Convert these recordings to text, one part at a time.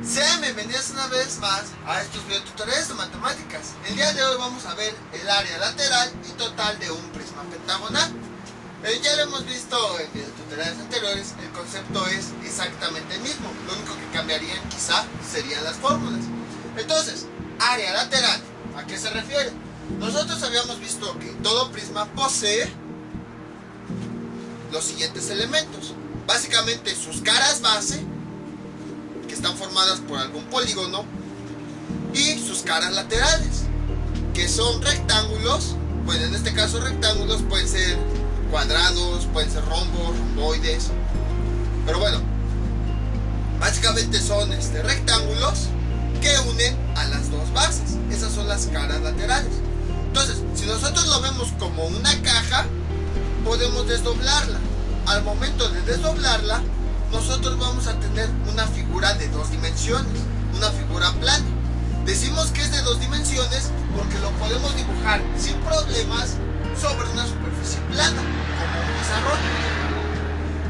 Sean bienvenidos una vez más a estos videotutoriales de matemáticas. El día de hoy vamos a ver el área lateral y total de un prisma pentagonal. Ya lo hemos visto en videotutoriales anteriores, el concepto es exactamente el mismo. Lo único que cambiarían quizá serían las fórmulas. Entonces, área lateral, ¿a qué se refiere? Nosotros habíamos visto que todo prisma posee los siguientes elementos. Básicamente sus caras base, que están formadas por algún polígono, y sus caras laterales, que son rectángulos. Bueno, en este caso rectángulos pueden ser cuadrados, pueden ser rombos, romboides, pero bueno, básicamente son rectángulos que unen a las dos bases. Esas son las caras laterales. Entonces, si nosotros lo vemos como una caja, podemos desdoblarla. Al momento de desdoblarla, nosotros vamos a tener una figura de dos dimensiones, una figura plana. Decimos que es de dos dimensiones porque lo podemos dibujar sin problemas sobre una superficie plana, como un pizarrón.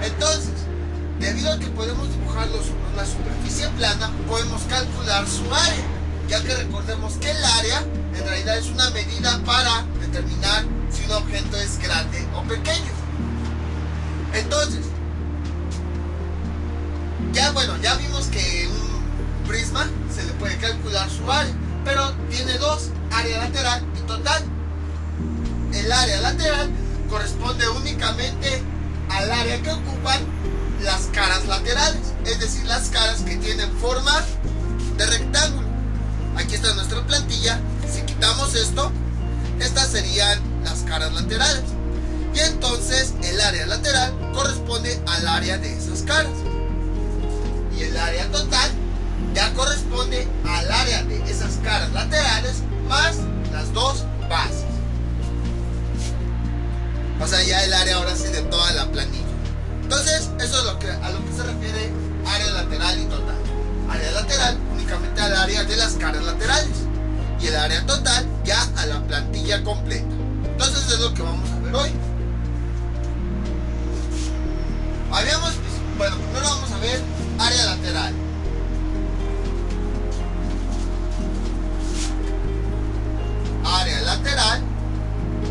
Entonces, debido a que podemos dibujarlo sobre una superficie plana, podemos calcular su área, ya que recordemos que el área en realidad es una medida para determinar si un objeto es grande o pequeño. Entonces, ya vimos que un prisma se le puede calcular su área, pero tiene dos, área lateral y total. El área lateral corresponde únicamente al área que ocupan las caras laterales, es decir, las caras que tienen forma de rectángulo. Aquí está nuestra plantilla. Si quitamos esto, estas serían las caras laterales, y entonces el área lateral corresponde al área de esas caras, y el área total ya corresponde al área de esas caras laterales más las dos bases. O sea, ya el área ahora sí de toda la planilla. Entonces, eso es a lo que se refiere área lateral y total. Área lateral únicamente al área de las caras laterales, y el área total ya a la plantilla completa. Entonces es lo que vamos a ver hoy. Primero vamos a ver área lateral. Área lateral.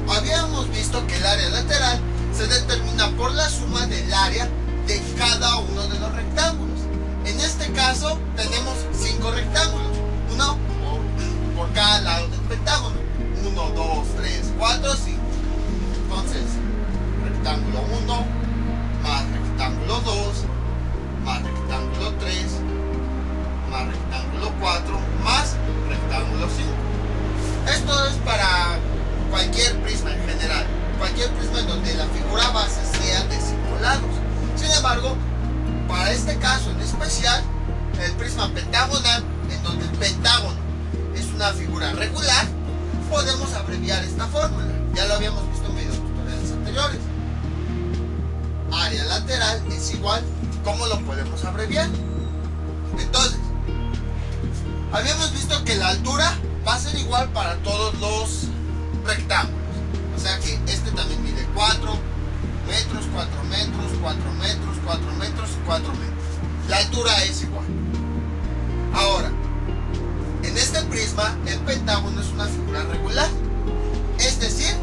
Habíamos visto que el área lateral se determina por la suma del área de cada uno de los rectángulos. En este caso tenemos 5 rectángulos, uno por cada lado del pentágono. 1, 2, 3, 4, 5. Entonces, rectángulo 1 más rectángulo 2 más rectángulo 3 más rectángulo 4 más rectángulo 5. Esto es para cualquier prisma en general, cualquier prisma en donde la figura base sea de 5 lados. Sin embargo, para este caso en especial, el prisma pentagonal, en donde el pentágono es una figura regular, podemos abreviar esta fórmula. Ya lo habíamos visto en videos tutoriales anteriores. Área lateral es igual, ¿cómo lo podemos abreviar? Entonces, habíamos visto que la altura va a ser igual para todos los rectángulos. O sea que este también mide 4 metros, 4 metros, 4 metros, 4 metros y 4 metros. La altura es igual. Ahora, en este prisma, el pentágono es una figura regular. Es decir,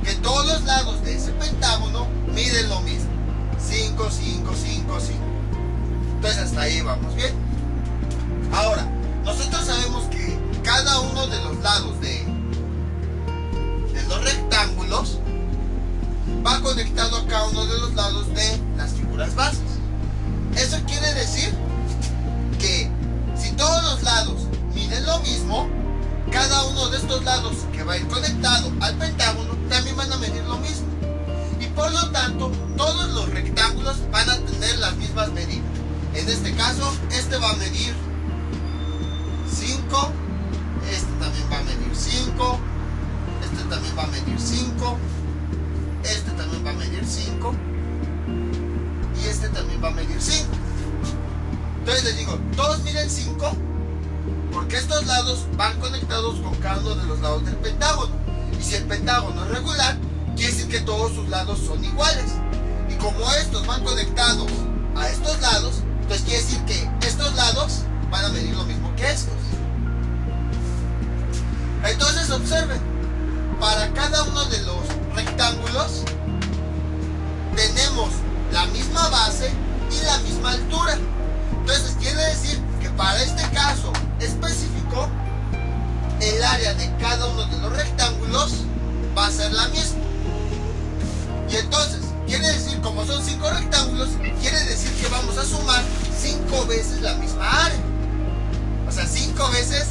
que todos los lados de ese pentágono miden lo mismo. 5, 5, 5, 5. Entonces hasta ahí vamos bien. Ahora, nosotros sabemos que cada uno de los lados de los rectángulos va conectado a cada uno de los lados de las figuras bases. Eso quiere decir que si todos los lados miden lo mismo, cada uno de estos lados que va a ir conectado al pentágono también van a medir lo mismo, y por lo tanto todos los rectángulos van a tener las mismas medidas. En este caso, este va a medir 5, este también va a medir 5, este también va a medir 5, este también va a medir 5, y este también va a medir 5. Entonces les digo, todos miden 5 porque estos lados van conectados con cada uno de los lados del pentágono, y si el pentágono es regular, quiere decir que todos sus lados son iguales, y como estos van conectados a estos lados, entonces quiere decir que estos lados van a medir lo mismo que estos. Entonces observen, para cada uno de los rectángulos tenemos la misma base y la misma altura. Entonces quiere decir que para este caso específico, el área de cada uno de los rectángulos va a ser la misma. Y entonces, quiere decir, como son 5 rectángulos, quiere decir que vamos a sumar 5 veces la misma área. O sea, 5 veces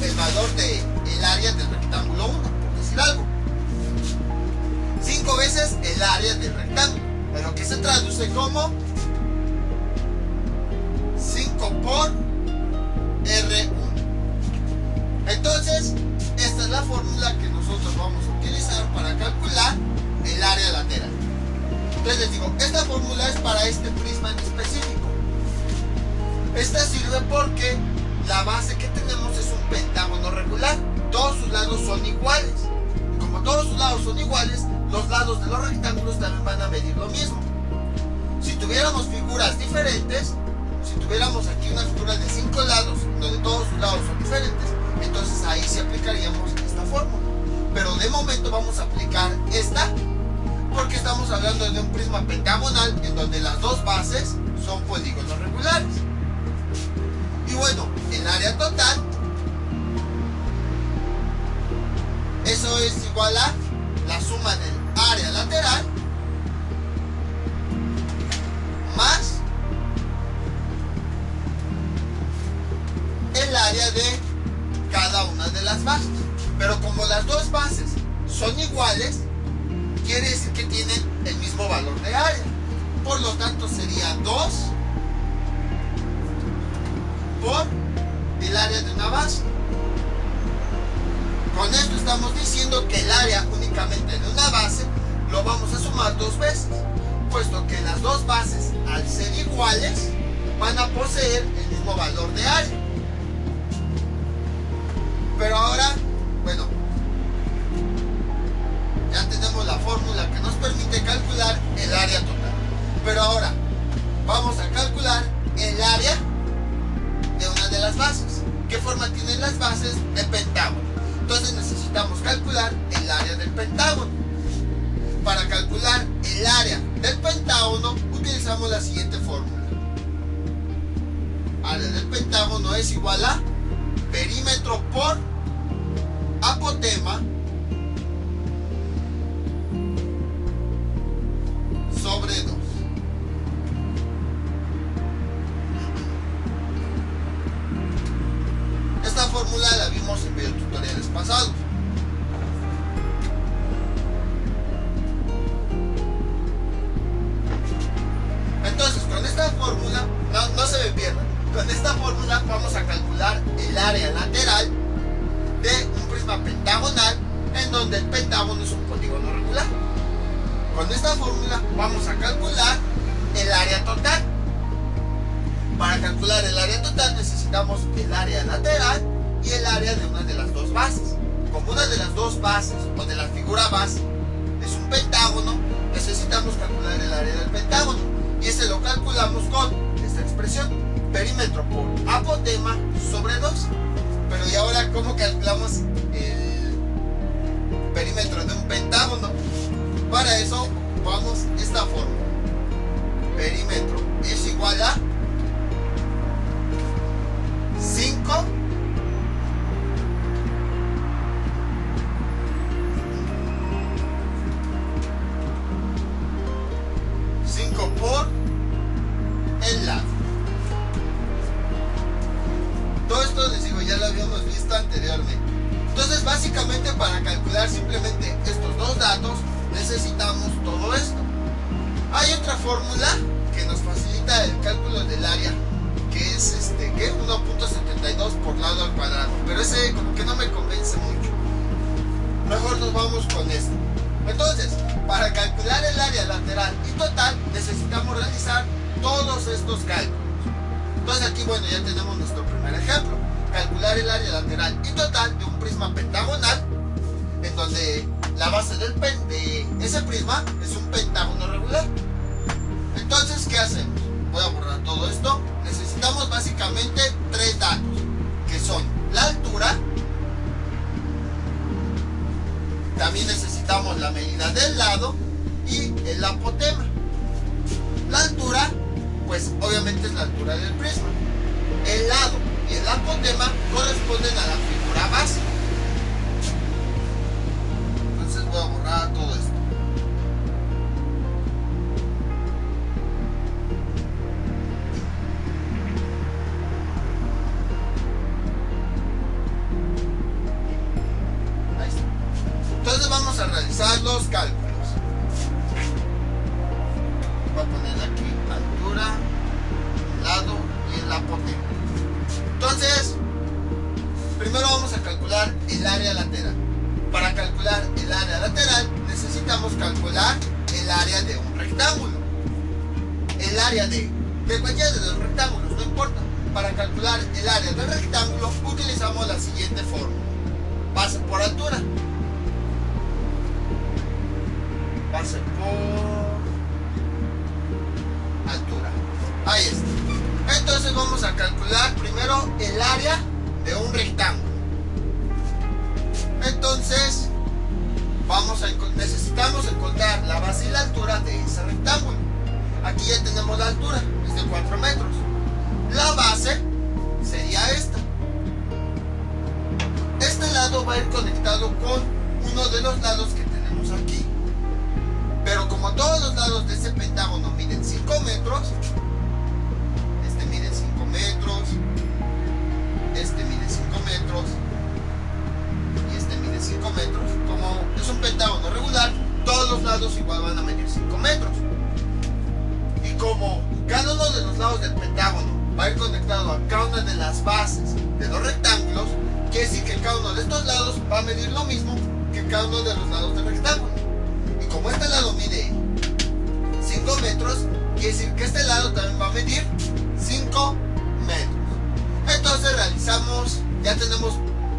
el valor del área del rectángulo 1, por decir algo. 5 veces el área del rectángulo, pero que se traduce como 5 por R1. Entonces, esta es la fórmula que nosotros vamos a utilizar para calcular el área lateral. Entonces les digo, esta fórmula es para este prisma en específico. Esta sirve porque la base que tenemos es un pentágono regular. Todos sus lados son iguales. Y como todos sus lados son iguales, los lados de los rectángulos también van a medir lo mismo. Si tuviéramos figuras diferentes, si tuviéramos aquí una figura de 5 lados, donde todos sus lados son diferentes, entonces ahí sí aplicaríamos esta fórmula. Pero de momento vamos a aplicar esta, porque estamos hablando de un prisma pentagonal en donde las dos bases son polígonos regulares. Y bueno, el área total, eso es igual a la suma del área lateral más el área de cada una de las bases. Pero como las dos bases son iguales, quiere decir que tienen el mismo valor de área. Por lo tanto sería 2 por el área de una base. Con esto estamos diciendo que el área únicamente de una base lo vamos a sumar 2 veces, puesto que las dos bases, al ser iguales, van a poseer el mismo valor de área. Pero ahora, bueno, ya tenemos la fórmula que nos permite calcular el área total. Pero ahora vamos a calcular el área de una de las bases. ¿Qué forma tienen las bases? De pentágono. Entonces necesitamos calcular el área del pentágono. Para calcular el área del pentágono utilizamos la siguiente fórmula. Área del pentágono es igual a perímetro por apotema sobre 2. Esta fórmula la vimos en videotutoriales pasados. Entonces, con esta fórmula, no se me pierdan, con esta fórmula vamos a calcular el área lateral de un prisma pentagonal en donde el pentágono es un polígono regular. Con esta fórmula vamos a calcular el área total. Para calcular el área total necesitamos el área lateral y el área de una de las dos bases. Como una de las dos bases o de la figura base es un pentágono, necesitamos calcular el área del pentágono. Y ese lo calculamos con esta expresión, perímetro por apotema sobre 2. Pero ¿y ahora cómo calculamos el perímetro de un pentágono? Para eso ocupamos esta fórmula. Perímetro es igual a 5 por el lado. Todo esto les digo, ya lo habíamos visto anteriormente. Entonces básicamente para calcular simplemente estos dos datos necesitamos todo esto. Hay otra fórmula que nos facilita el cálculo del área, que es 1.72 por lado al cuadrado, pero ese como que no me convence mucho. Mejor nos vamos con esto. Entonces, para calcular el área lateral y total necesitamos realizar todos estos cálculos. Entonces aquí, bueno, ya tenemos nuestro primer ejemplo. Calcular el área lateral y total de un prisma pentagonal en donde la base de ese prisma es un pentágono regular. Entonces, ¿qué hacemos? Voy a borrar todo esto. Necesitamos necesitamos básicamente tres datos, que son la altura, también necesitamos la medida del lado y el apotema. La altura, pues obviamente es la altura del prisma. El lado y el apotema corresponden a la figura base. Entonces voy a borrar todo esto. Ahí está. Entonces vamos a realizar los cálculos. Voy a poner aquí altura, lado y el apotema. Entonces, primero vamos a calcular el área lateral. Para calcular el área lateral necesitamos calcular el área de un rectángulo. El área de cualquiera de los rectángulos, no importa. Para calcular el área del rectángulo utilizamos la siguiente fórmula. Base por altura. Base por altura. Ahí está. Entonces vamos a calcular primero el área de un rectángulo. Entonces necesitamos encontrar la base y la altura de ese rectángulo. Aquí ya tenemos la altura, es de 4 metros. La base sería esta. Este lado va a ir conectado con uno de los lados que tenemos aquí. Pero como todos los lados de ese pentágono miden 5 metros, este mide 5 metros, este mide 5 metros y este mide 5 metros. Como es un pentágono regular, todos los lados igual van a medir 5 metros. Y como cada uno de los lados del pentágono va a ir conectado a cada una de las bases de los rectángulos, quiere decir que cada uno de estos lados va a medir lo mismo que cada uno de los lados del rectángulo. Y como este lado mide 5 metros, quiere decir que este lado también va a medir 5 metros. Entonces realizamos, ya tenemos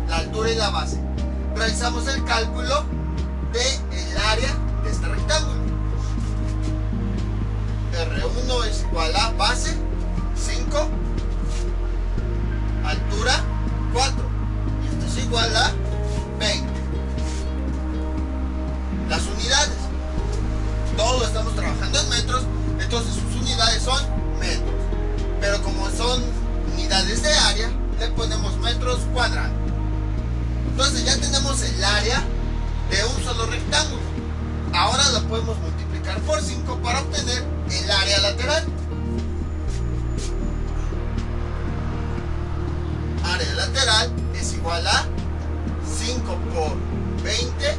la altura y la base. Realizamos el cálculo del área de este rectángulo. R1 es igual a base 5, altura 4, y esto es igual a 20. Las unidades, todos estamos trabajando en metros, entonces sus unidades son metros, pero como son unidades de área, le ponemos metros cuadrados. Entonces ya tenemos el área de un solo rectángulo. Ahora lo podemos multiplicar por 5 para obtener el área lateral. Área lateral es igual a 5 por 20,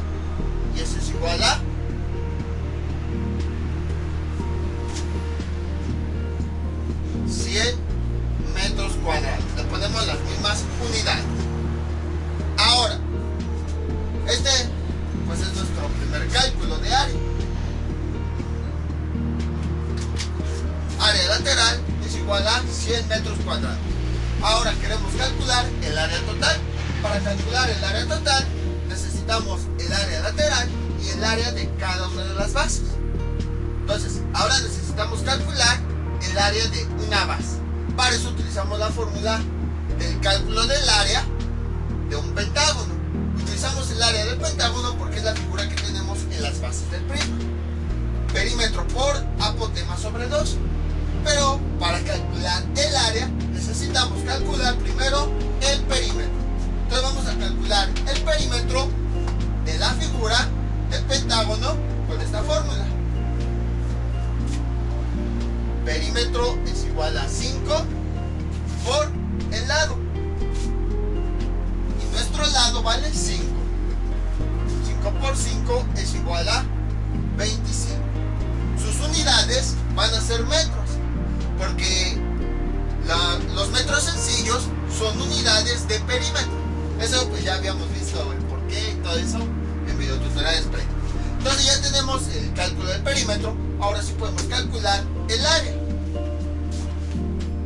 y eso es igual a 100 metros cuadrados. Le ponemos las mismas unidades. Ahora, este pues es nuestro primer cálculo de área. Área lateral es igual a 100 metros cuadrados. Ahora queremos calcular el área total. Para calcular el área total necesitamos el área lateral y el área de cada una de las bases. Entonces, ahora necesitamos calcular el área de una base. Para eso utilizamos la fórmula del cálculo del área de un pentágono. Utilizamos el área del pentágono porque es la figura que tenemos en las bases del prisma. Perímetro por apotema sobre 2. Pero para calcular el área necesitamos calcular primero el perímetro. Entonces vamos a calcular el perímetro de la figura del pentágono con esta fórmula. Perímetro es igual a 5 por el lado. Y nuestro lado vale 5. 5 por 5 es igual a 25. Sus unidades van a ser metros, porque los metros sencillos son unidades de perímetro. Eso pues ya habíamos visto el porqué y todo eso en videotutoriales previos. Entonces ya tenemos el cálculo del perímetro. Ahora sí podemos calcular el área.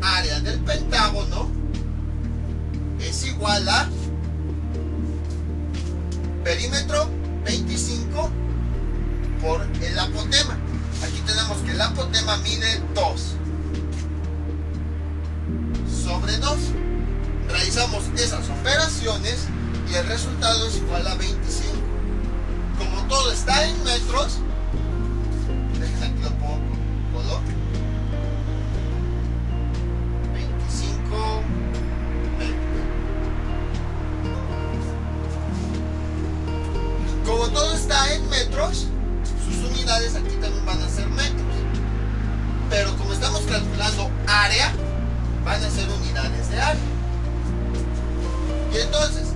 Área del pentágono es igual a perímetro 25 por el apotema. Aquí tenemos que el apotema mide 2. sobre 2. Realizamos esas operaciones y el resultado es igual a 25. Como todo está en metros, dejen aquí lo pongo con color. 25 metros. Como todo está en metros, sus unidades aquí también van a ser metros. Pero como estamos calculando área, van a ser unidades de área. Y entonces,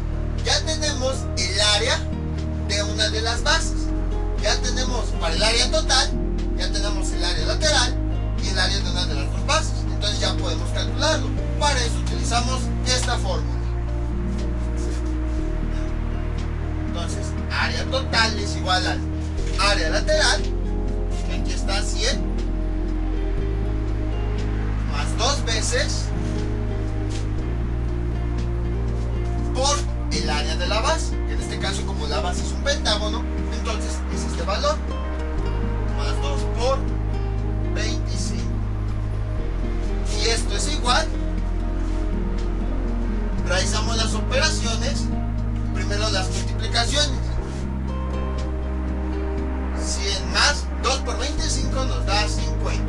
ya tenemos el área de una de las bases. Ya tenemos para el área total, ya tenemos el área lateral y el área de una de las dos bases. Entonces ya podemos calcularlo. Para eso utilizamos esta fórmula. Entonces, área total es igual al área lateral, que aquí está 100, más 2 veces por el área de la base, que en este caso, como la base es un pentágono, entonces es este valor, más 2 por 25. Y esto es igual, realizamos las operaciones, primero las multiplicaciones. 100 más 2 por 25 nos da 50.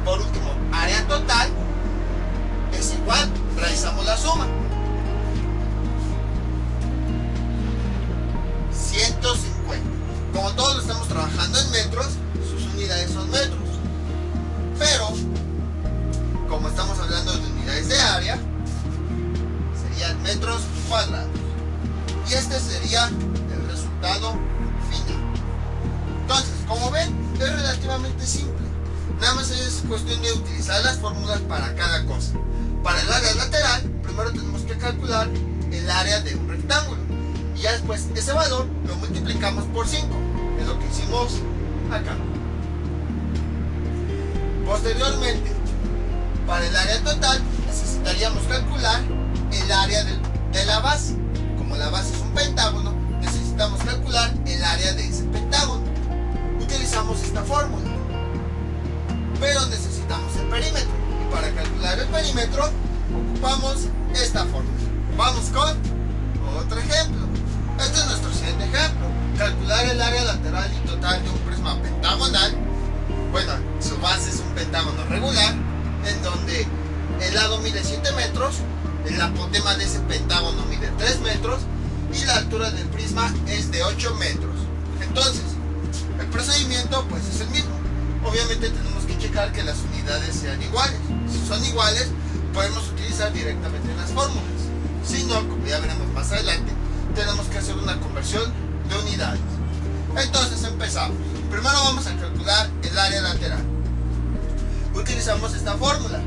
Por último, área total es igual, realizamos la suma. 150. Como todos lo estamos trabajando en metros, sus unidades son metros. Pero, como estamos hablando de unidades de área, serían metros cuadrados. Y este sería el resultado final. Entonces, como ven, es relativamente simple. Nada más es cuestión de utilizar las fórmulas para cada cosa. Para el área lateral, primero tenemos que calcular el área de un rectángulo. Y ya después ese valor lo multiplicamos por 5. Es lo que hicimos acá. Posteriormente, para el área total, necesitaríamos calcular el área de la base. Como la base es un pentágono, necesitamos calcular el área de ese pentágono. Utilizamos esta fórmula. Pero necesitamos el perímetro. Y para calcular el perímetro, ocupamos esta fórmula. Vamos con otro ejemplo. Este es nuestro siguiente ejemplo. Calcular el área lateral y total de un prisma pentagonal. Bueno, su base es un pentágono regular, en donde el lado mide 7 metros, el apotema de ese pentágono mide 3 metros y la altura del prisma es de 8 metros. Entonces, el procedimiento pues es el mismo. Obviamente tenemos que checar que las unidades sean iguales. Si son iguales, podemos utilizar directamente las fórmulas. Si no, como ya veremos más adelante, tenemos que hacer una conversión de unidades. Entonces empezamos. Primero vamos a calcular el área lateral. Utilizamos esta fórmula.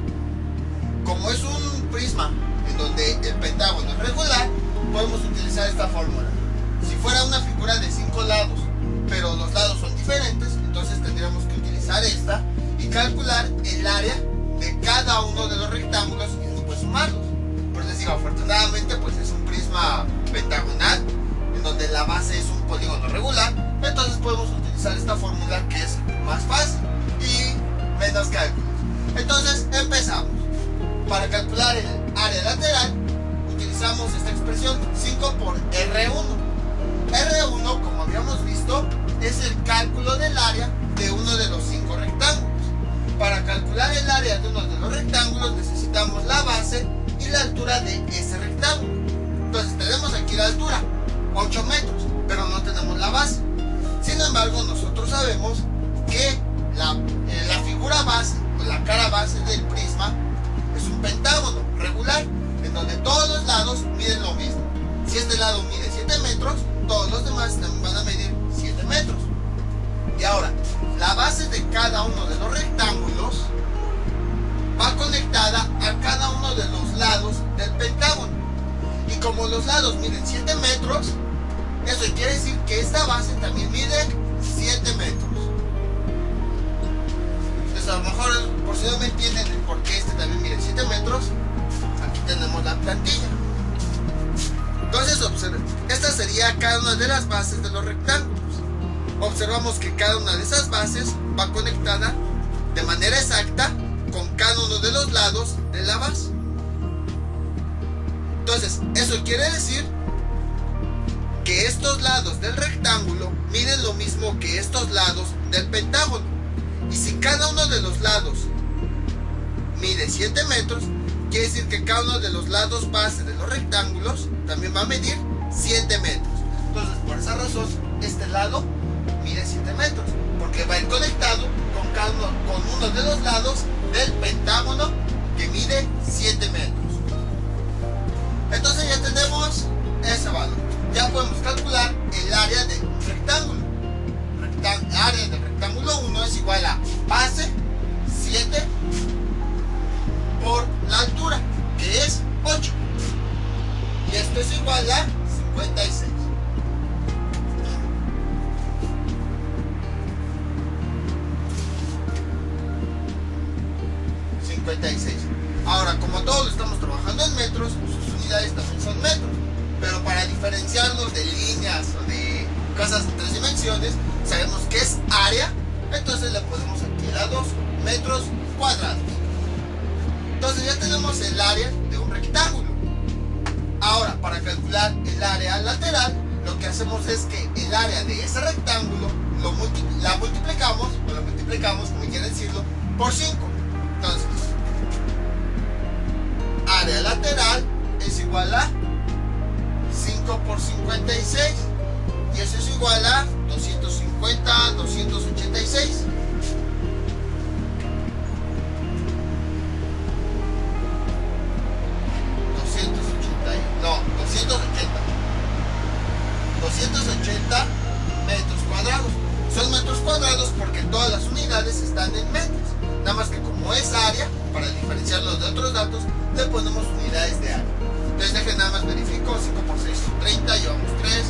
Como es un prisma en donde el pentágono es regular, podemos utilizar esta fórmula. Si fuera una figura de 5 lados, pero los lados son diferentes, entonces tendríamos que utilizar esta y calcular el área de cada uno de los rectángulos y después sumarlos. Pues les digo, afortunadamente pues es un prisma pentagonal en donde la base es un polígono regular, entonces podemos utilizar esta fórmula que es más fácil y menos cálculos. Entonces empezamos. Para calcular el área lateral utilizamos esta expresión 5 por R1. R1, como habíamos visto, es el cálculo del área de uno de los 5 rectángulos. Para calcular el área de uno de los rectángulos necesitamos la base y la altura de ese rectángulo. Entonces tenemos aquí la altura, 8 metros, pero no tenemos la base. Sin embargo, nosotros sabemos que la figura base o la cara base del prisma es un pentágono regular en donde todos los lados miden lo mismo. Si este lado mide 7 metros, todos los demás también van a medir 7 metros. Y ahora, la base de cada uno de los rectángulos va conectada a cada uno de los lados del pentágono. Y como los lados miden 7 metros, eso quiere decir que esta base también mide 7 metros. Entonces a lo mejor, por si no me entienden el por qué este también mide 7 metros, aquí tenemos la plantilla. Entonces observen, esta sería cada una de las bases de los rectángulos. Observamos que cada una de esas bases va conectada de manera exacta con cada uno de los lados de la base. Entonces, eso quiere decir que estos lados del rectángulo miden lo mismo que estos lados del pentágono. Y si cada uno de los lados mide 7 metros, quiere decir que cada uno de los lados base de los rectángulos también va a medir 7 metros. Entonces, por esa razón, este lado mide 7 metros, porque va a ir conectado con uno de los lados del pentágono que mide 7 metros. Entonces ya tenemos ese valor. Ya podemos calcular el área de un rectángulo. Área del rectángulo 1 es igual a base 7 por la altura, que es 8. Y esto es igual a 56. Ahora, como todos lo estamos trabajando en metros, sus unidades también son metros. Pero para diferenciarlos de líneas o de cosas de 3 dimensiones, sabemos que es área, entonces le ponemos aquí a 2 metros cuadrados. Entonces ya tenemos el área de un rectángulo. Ahora, para calcular el área lateral, lo que hacemos es que el área de ese rectángulo la multiplicamos, como quieren decirlo, por 5. Entonces, área lateral es igual a 5 por 56, y eso es igual a 250, 286. No, 280 metros cuadrados. Son metros cuadrados porque todas las unidades están en metros. Nada más que como es área, para diferenciarlos de otros datos, le ponemos unidades de área. Entonces dejen nada más verifico. 5 por 6 son 30, llevamos 3.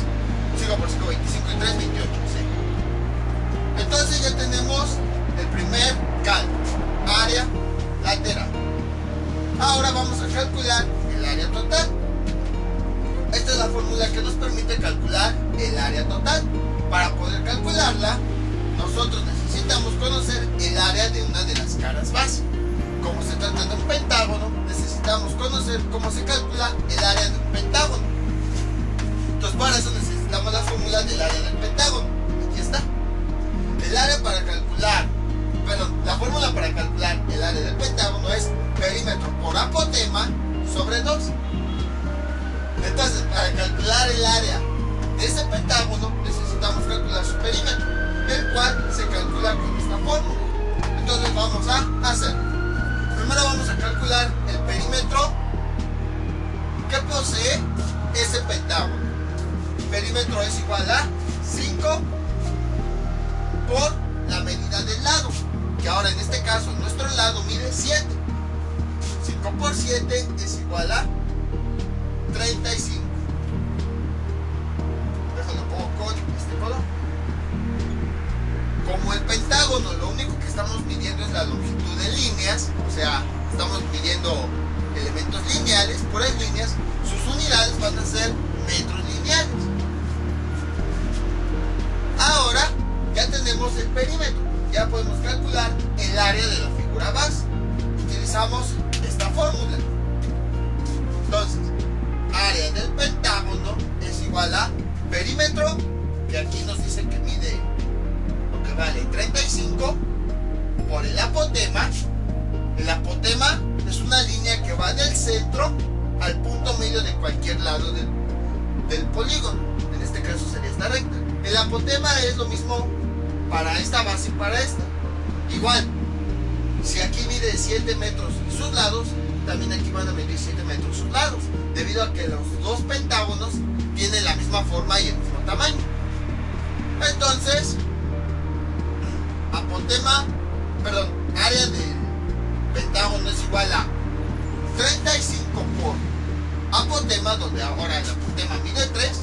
5 por 5, 25 y 3, 28. ¿Sí? Entonces ya tenemos el primer cálculo, área lateral. Ahora vamos a calcular el área total. Esta es la fórmula que nos permite calcular el área total. Para poder calcularla, nosotros necesitamos conocer el área de una de las caras base. Como se trata de un pentágono, necesitamos conocer cómo se calcula el área de un pentágono. Entonces, para eso necesitamos la fórmula del área del pentágono. Aquí está. La fórmula para calcular el área del pentágono es perímetro por apotema sobre 2. Entonces, para calcular el área de ese pentágono, necesitamos calcular su perímetro, el cual se calcula con esta fórmula. Entonces, vamos a hacerlo. Primero vamos a calcular el perímetro que posee ese pentágono. El perímetro es igual a 5 por la medida del lado, que ahora en este caso nuestro lado mide 7. 5 por 7 es igual a 35. Déjalo un poco con este color. Como el pentágono lo único que estamos midiendo es la longitud de líneas, o sea, estamos midiendo elementos lineales, puras líneas, sus unidades van a ser metros lineales. Ahora ya tenemos el perímetro, ya podemos calcular el área de la figura base. Utilizamos esta fórmula. Entonces, área del pentágono es igual a perímetro, que aquí nos dice que mide lo que vale 35, por el apotema. El apotema es una línea que va del centro al punto medio de cualquier lado del polígono. En este caso sería esta recta. El apotema es lo mismo para esta base y para esta. Igual, si aquí mide 7 metros sus lados, también aquí van a medir 7 metros sus lados, debido a que los dos pentágonos tienen la misma forma y el mismo tamaño. Entonces, área del pentágono es igual a 35 por apotema, donde ahora el apotema mide 3.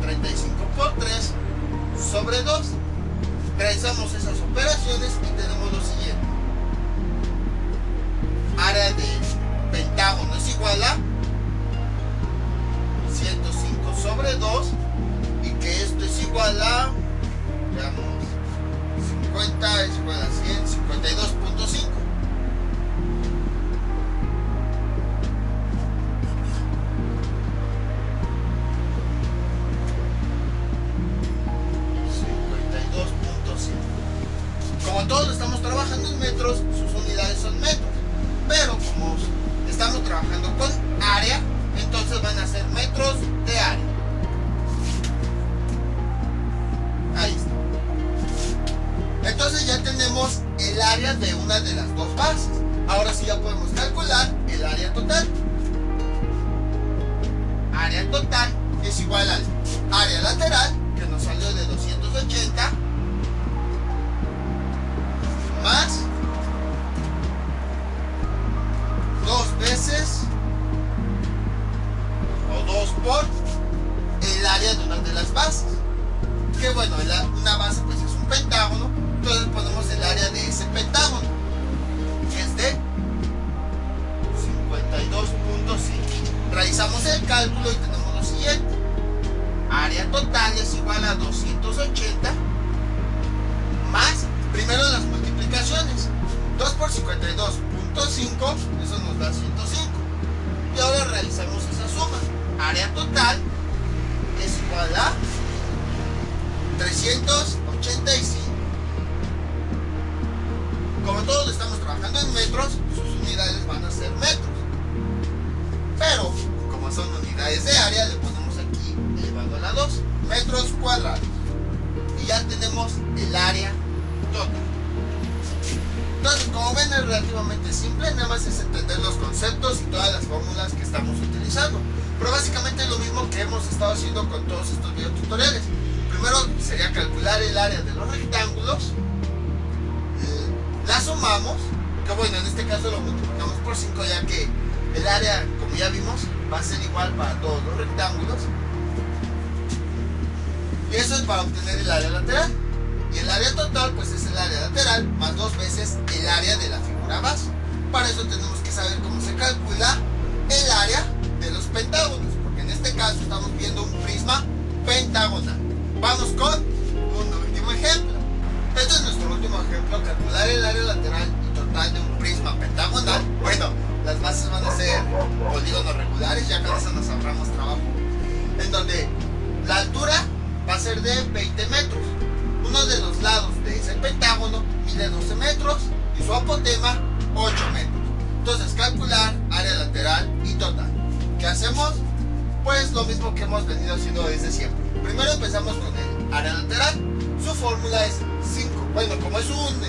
35 por 3 sobre 2. Realizamos esas operaciones y tenemos lo siguiente. Área del pentágono es igual a 105 sobre 2, y que esto es igual a, veamos, 50 es igual a 100, 52.5. de una de las dos bases. Ahora sí ya podemos calcular el área total. Área total es igual al área lateral, que nos salió de 280, más 2 veces o 2 por el área de una de las bases. Que bueno, una base pues es un pentágono, entonces ponemos el área de ese pentágono, que es de 52.5. Realizamos el cálculo y tenemos lo siguiente: área total es igual a 280 más, primero las multiplicaciones, 2 por 52.5, eso nos da 105. Y ahora realizamos esa suma. Área total es igual a 385. Como todos estamos trabajando en metros, sus unidades van a ser metros. Pero, como son unidades de área, le ponemos aquí elevado a la 2, metros cuadrados. Y ya tenemos el área total. Entonces, como ven, es relativamente simple, nada más es entender los conceptos y todas las fórmulas que estamos utilizando. Pero básicamente es lo mismo que hemos estado haciendo con todos estos videotutoriales. Primero sería calcular el área de los rectángulos, la sumamos, que bueno, en este caso lo multiplicamos por 5, ya que el área, como ya vimos, va a ser igual para todos los rectángulos. Y eso es para obtener el área lateral. Y el área total pues es el área lateral más 2 veces el área de la figura base. Para eso tenemos que saber cómo se calcula el área de los pentágonos, porque en este caso estamos viendo un prisma pentagonal. Vamos con un último ejemplo. Este es nuestro último ejemplo: calcular el área lateral y total de un prisma pentagonal. Bueno, las bases van a ser polígonos regulares, ya con eso nos ahorramos trabajo. En donde la altura va a ser de 20 metros. Uno de los lados de ese pentágono mide 12 metros y su apotema 8 metros. Entonces, calcular área lateral y total. ¿Qué hacemos? Pues lo mismo que hemos venido haciendo desde siempre. Primero empezamos con el área lateral. Su fórmula es 5. Bueno, como es un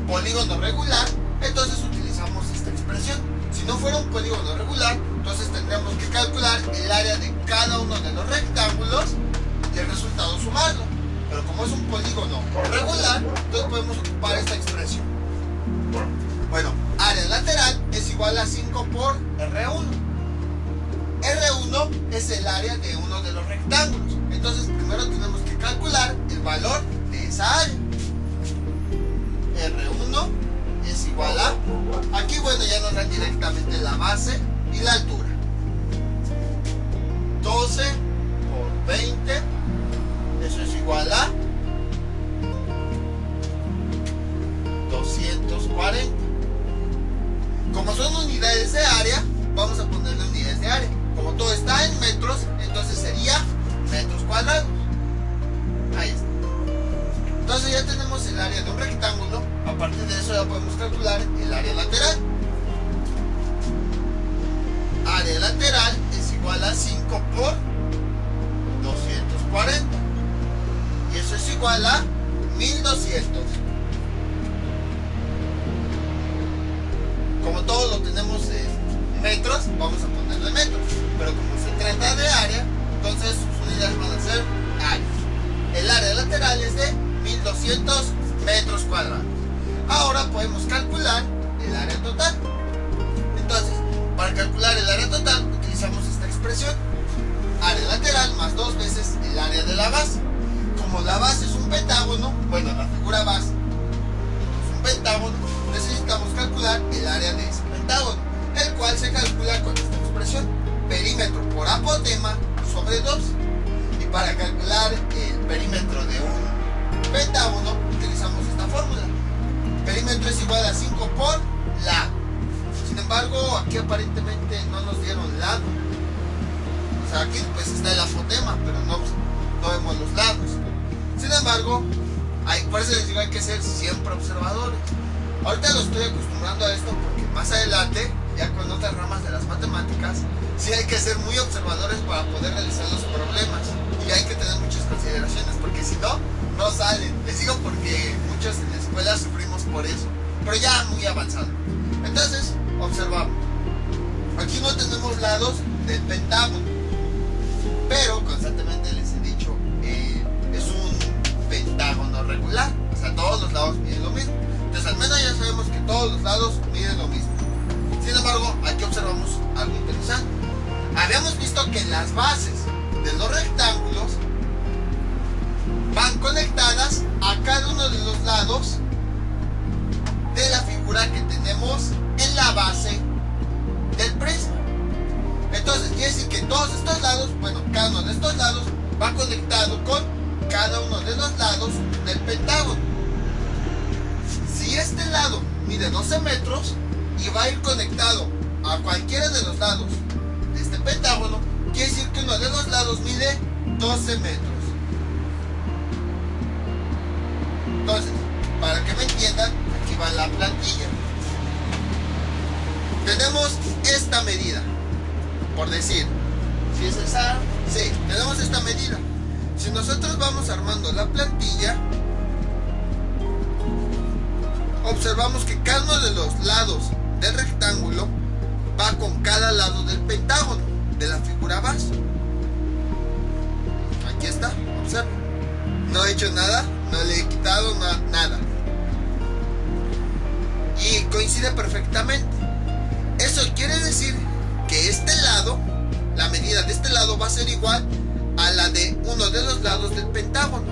polígono regular, entonces utilizamos esta expresión. Si no fuera un polígono regular, entonces tendríamos que calcular el área de cada uno de los rectángulos y el resultado sumarlo. Pero como es un polígono regular, entonces podemos ocupar esta expresión. Bueno, área lateral es igual a 5 por R1. R1 es el área de uno de los rectángulos. Entonces primero tenemos que calcular el valor de esa área. R1 es igual a, aquí bueno ya nos dan directamente la base y la altura. 12 por 20, eso es igual a 240. Como son unidades de área, vamos a ponerle unidades de área. Como todo está en metros, entonces sería metros cuadrados. Ahí está. Entonces ya tenemos el área de un rectángulo. A partir de eso ya podemos calcular el área lateral. Área lateral es igual a 5 por 240. Y eso es igual a 1200. Como todo lo tenemos en metros, vamos a ponerle metros. Pero como se trata de área, entonces sus unidades van a ser áreas. El área lateral es de 1200 metros cuadrados. Ahora podemos calcular el área total. Entonces, para calcular el área total utilizamos esta expresión: área lateral más 2 veces el área de la base. Como la base es un pentágono, bueno, la figura base es un pentágono, necesitamos calcular el área de ese pentágono, el cual se calcula con esta expresión: perímetro por apotema sobre 2. Y para calcular el perímetro de un pentágono utilizamos esta fórmula: perímetro es igual a 5 por lado. Sin embargo, aquí aparentemente no nos dieron lado. O sea, aquí pues está el apotema, pero no vemos los lados. Sin embargo, por eso les digo, hay que ser siempre observadores. Ahorita lo estoy acostumbrando a esto porque más adelante, ya con otras ramas de las matemáticas, sí hay que ser muy observadores para poder realizar los problemas. Y hay que tener muchas consideraciones, porque si no, no salen. Les digo porque muchos en la escuela sufrimos por pero ya muy avanzado. Entonces, observamos. Aquí no tenemos lados del pentágono, pero constantemente les he dicho, es un pentágono regular, o sea, todos los lados miden lo mismo. Entonces, al menos ya sabemos que todos los lados miden lo mismo. Sin embargo, aquí observamos algo interesante. Habíamos visto que las bases de los rectángulos van conectadas a cada uno de los lados de la figura que tenemos en la base del prisma. Entonces quiere decir que todos estos lados, bueno, cada uno de estos lados va conectado con cada uno de los lados del pentágono. Si este lado mide 12 metros y va a ir conectado a cualquiera de los lados de este pentágono, quiere decir que uno de los lados mide 12 metros. Entonces, para que me entiendan, aquí va la plantilla. Tenemos esta medida, por decir, ¿si es esa? Sí, tenemos esta medida. Si nosotros vamos armando la plantilla, observamos que cada uno de los lados del rectángulo va con cada lado del pentágono, de la figura base. Aquí está, observa. No he hecho nada, no le he quitado nada. Y coincide perfectamente. Eso quiere decir que este lado, la medida de este lado va a ser igual a la de uno de los lados del pentágono.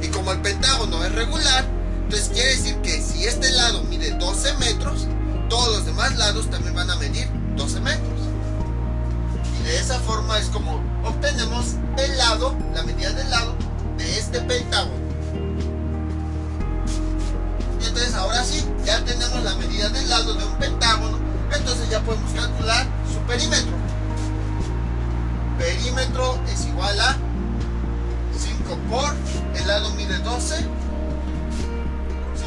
Y como el pentágono es regular, entonces quiere decir que si este lado mide 12 metros, todos los demás lados también van a medir 12 metros. Y de esa forma es como obtenemos el lado, la medida del lado de este pentágono. Y entonces ahora sí, ya tenemos la medida del lado de un pentágono, entonces ya podemos calcular su perímetro. Perímetro es igual a 5 por, el lado mide 12,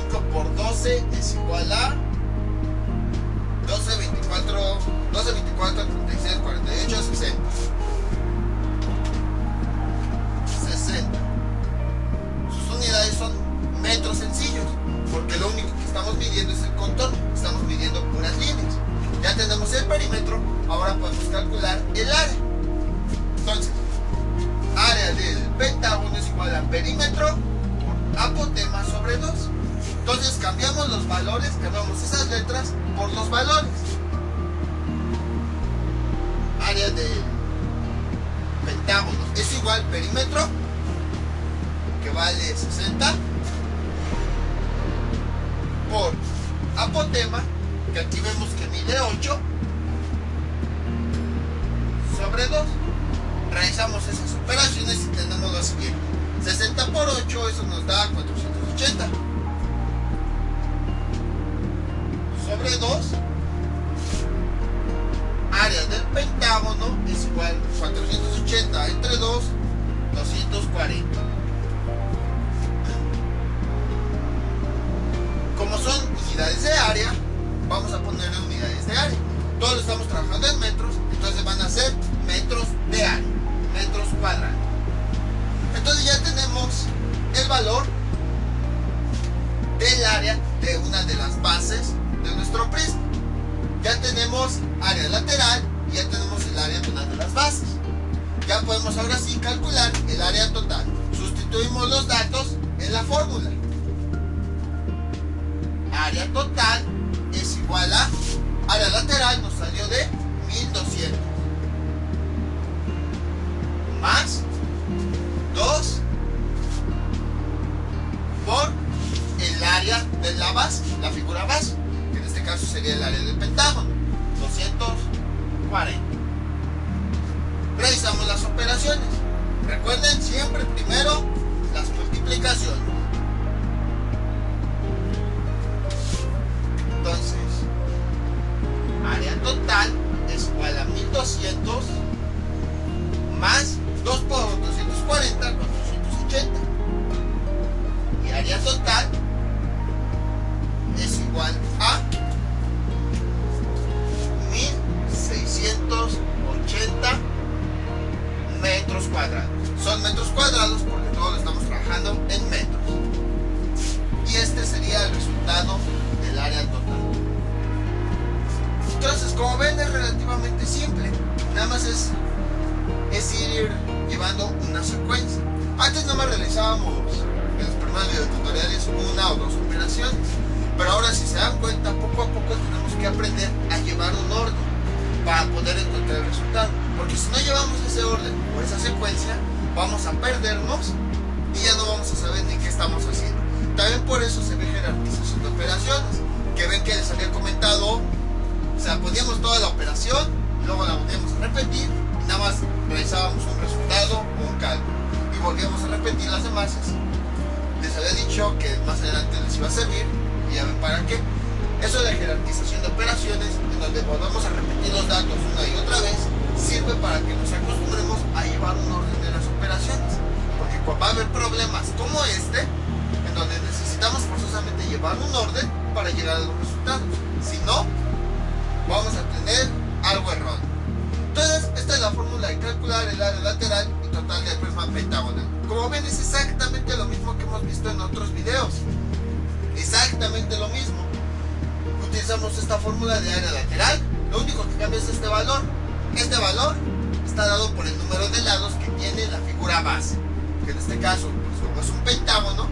5 por 12 es igual a 12, 24, 36, 48, 60. 60. Sus unidades son metros sencillos, porque lo único que estamos midiendo es el contorno, estamos midiendo puras líneas. Ya tenemos el perímetro, ahora podemos calcular el área. Entonces, área del pentágono es igual a perímetro por apotema sobre 2. Entonces cambiamos los valores, cambiamos esas letras por los valores. Área del pentágono es igual perímetro, que vale 60, por apotema, que aquí vemos que mide 8, sobre 2. Realizamos esas operaciones y tenemos lo siguiente: 60 por 8, eso nos da 480. Sobre 2, área del pentágono es igual 480 entre 2, 240. Como son unidades de área, vamos a ponerle unidades de área. Todos estamos trabajando en metros, entonces van a ser metros de área, metros cuadrados. Entonces ya tenemos el valor del área de una de las bases de nuestro prisma. Ya tenemos área lateral y ya tenemos el área de una de las bases. Ya podemos ahora sí calcular el área total. Sustituimos los datos en la fórmula. Área total es igual a área lateral, nos salió de 1200 más 2 por el área de la base, la figura base, que en este caso sería el área del pentágono, 240. Realizamos las operaciones. Recuerden siempre primero las multiplicaciones. Entonces, área total es igual a 1200 más 2 por 240, 480. Y área total es igual a 1680 metros cuadrados. Son metros cuadrados porque todo lo estamos trabajando en metros. y este sería el resultado del área total. Entonces, como ven, es relativamente simple, nada más es ir llevando una secuencia. Antes no me realizábamos en los primeros videotutoriales una o dos operaciones, pero ahora, si se dan cuenta, poco a poco tenemos que aprender a llevar un orden para poder encontrar el resultado, porque si no llevamos ese orden o esa secuencia, vamos a perdernos y ya no vamos a saber ni qué estamos haciendo. También por eso se ve jerarquización de operaciones, que ven que les había comentado, o sea, poníamos toda la operación, luego la volvíamos a repetir y nada más realizábamos un resultado o un cálculo y volvíamos a repetir las demás. Les había dicho que más adelante les iba a servir y ya ven para qué. Eso de jerarquización de operaciones, en donde volvemos a repetir los datos una y otra vez, sirve para que nos acostumbremos a llevar un orden de las operaciones, porque va a haber problemas como este, en donde necesitamos forzosamente llevar un orden para llegar a los resultados. Si no, vamos a tener algo erróneo. Entonces, esta es la fórmula de calcular el área lateral y total del prisma pentagonal. Como ven, es exactamente lo mismo que hemos visto en otros videos. Exactamente lo mismo. Utilizamos esta fórmula de área lateral. Lo único que cambia es este valor. Este valor está dado por el número de lados que tiene la figura base, que en este caso, pues como es un pentágono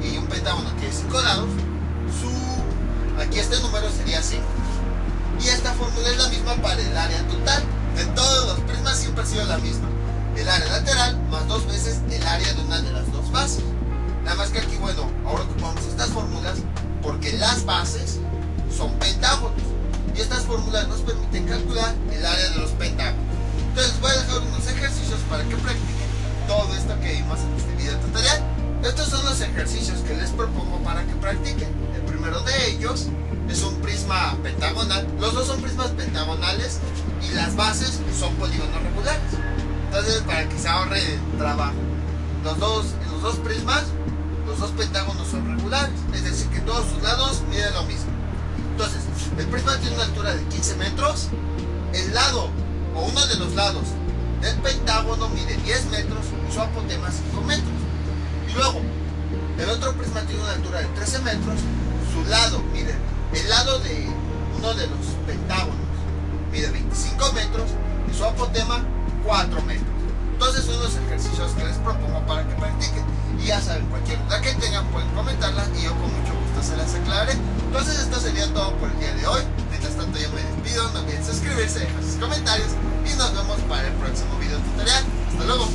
y un pentágono tiene 5 lados, aquí este número sería 5. Y esta fórmula es la misma para el área total. En todos los prismas siempre ha sido la misma. El área lateral más 2 veces el área de una de las dos bases. Nada más que aquí, bueno, ahora ocupamos estas fórmulas porque las bases son pentágonos y estas fórmulas nos permiten calcular el área de los pentágonos. Entonces voy a dejar unos ejercicios para que practiquen todo esto que vimos en este video tutorial. Estos son los ejercicios que les propongo para que practiquen. El primero de ellos es un prisma pentagonal. Los dos son prismas pentagonales y las bases son polígonos regulares. Entonces, para que se ahorre trabajo, en los dos prismas, los dos pentágonos son regulares, es decir que todos sus lados miden lo mismo. Entonces, el prisma tiene una altura de 15 metros, el lado o uno de los lados del pentágono mide 10 metros y su apotema 5 metros. Y luego, el otro prisma tiene una altura de 13 metros, su lado, miren, el lado de uno de los pentágonos mide 25 metros y su apotema 4 metros. Entonces son los ejercicios que les propongo para que practiquen. Y ya saben, cualquier duda que tengan pueden comentarla y yo con mucho gusto se las aclararé. Entonces esto sería todo por el día de hoy. Mientras tanto yo me despido, no olviden suscribirse, dejar sus comentarios y nos vemos para el próximo video tutorial. Hasta luego.